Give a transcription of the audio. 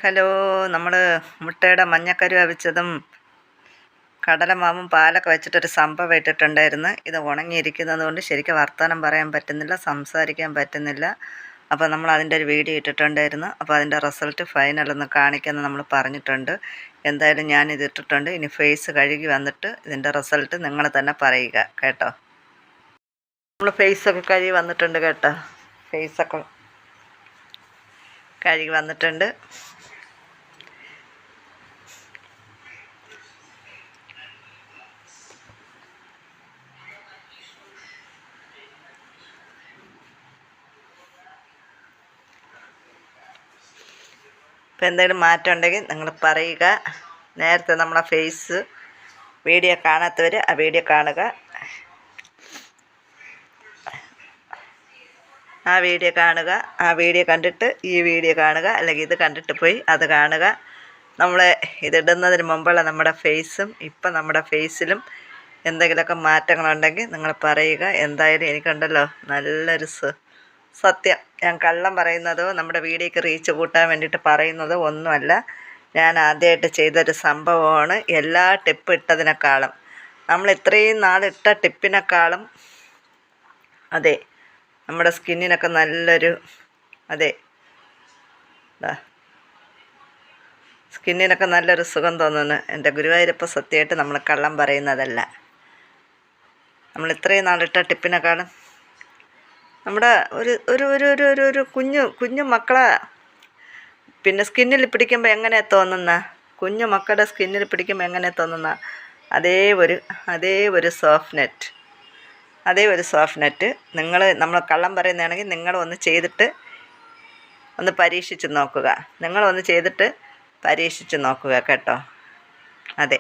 Hello, നമ്മൾ മുട്ടയുടെ മഞ്ഞക്കരു അവിച്ചതും കടലമാവും പാലൊക്കെ വെച്ചിട്ടൊരു സംഭവം ഇട്ടിട്ടുണ്ടായിരുന്നു. ഇത് ഉണങ്ങിയിരിക്കുന്നത് കൊണ്ട് ശരിക്കും വർത്തമാനം പറയാൻ പറ്റുന്നില്ല, സംസാരിക്കാൻ പറ്റുന്നില്ല. അപ്പോൾ നമ്മൾ അതിൻ്റെ ഒരു വീഡിയോ ഇട്ടിട്ടുണ്ടായിരുന്നു. അപ്പോൾ അതിൻ്റെ റിസൾട്ട് ഫൈനലൊന്ന് കാണിക്കാമെന്ന് നമ്മൾ പറഞ്ഞിട്ടുണ്ട്. എന്തായാലും ഞാനിത് ഇട്ടിട്ടുണ്ട്. ഇനി ഫേസ് കഴുകി വന്നിട്ട് ഇതിൻ്റെ റിസൾട്ട് നിങ്ങൾ തന്നെ പറയുക കേട്ടോ. നമ്മൾ ഫേസൊക്കെ കഴുകി വന്നിട്ടുണ്ട് കേട്ടോ. ഫേസൊക്കെ കഴുകി വന്നിട്ടുണ്ട്. ഇപ്പം എന്തെങ്കിലും മാറ്റം ഉണ്ടെങ്കിൽ നിങ്ങൾ പറയുക. നേരത്തെ നമ്മളെ ഫേസ് വീഡിയോ കാണാത്തവർ ആ വീഡിയോ കാണുക. ആ വീഡിയോ കണ്ടിട്ട് ഈ വീഡിയോ കാണുക, അല്ലെങ്കിൽ ഇത് കണ്ടിട്ട് പോയി അത് കാണുക. നമ്മൾ ഇതിടുന്നതിന് മുമ്പുള്ള നമ്മുടെ ഫേസും ഇപ്പം നമ്മുടെ ഫേസിലും എന്തെങ്കിലുമൊക്കെ മാറ്റങ്ങളുണ്ടെങ്കിൽ നിങ്ങൾ പറയുക. എന്തായാലും എനിക്കുണ്ടല്ലോ നല്ലൊരു സത്യം, ഞാൻ കള്ളം പറയുന്നതോ നമ്മുടെ വീഡിയോയ്ക്ക് റീച്ച് കൂട്ടാൻ വേണ്ടിയിട്ട് പറയുന്നതോ ഒന്നുമല്ല. ഞാൻ ആദ്യമായിട്ട് ചെയ്തൊരു സംഭവമാണ്. എല്ലാ ടിപ്പ് ഇട്ടതിനേക്കാളും, നമ്മൾ ഇത്രയും നാളിട്ട ടിപ്പിനേക്കാളും അതെ നമ്മുടെ സ്കിന്നിനൊക്കെ നല്ലൊരു സ്കിന്നിനൊക്കെ നല്ലൊരു സുഖം തോന്നുന്നു. എൻ്റെ ഗുരുവായൂരപ്പ സത്യമായിട്ട് നമ്മൾ കള്ളം പറയുന്നതല്ല. നമ്മൾ ഇത്രയും നാളിട്ട ടിപ്പിനേക്കാളും നമ്മുടെ ഒരു കുഞ്ഞു മക്കളെ പിന്നെ സ്കിന്നിൽ പിടിക്കുമ്പോൾ എങ്ങനെയാണ് തോന്നുന്ന, കുഞ്ഞു മക്കളുടെ സ്കിന്നിൽ പിടിക്കുമ്പോൾ എങ്ങനെയാണ് തോന്നുന്ന അതേ ഒരു സോഫ്റ്റ് നെറ്റ് നമ്മൾ കള്ളം പറയുന്നതാണെങ്കിൽ നിങ്ങളൊന്ന് ചെയ്തിട്ട് ഒന്ന് പരീക്ഷിച്ച് നോക്കുക. കേട്ടോ. അതെ.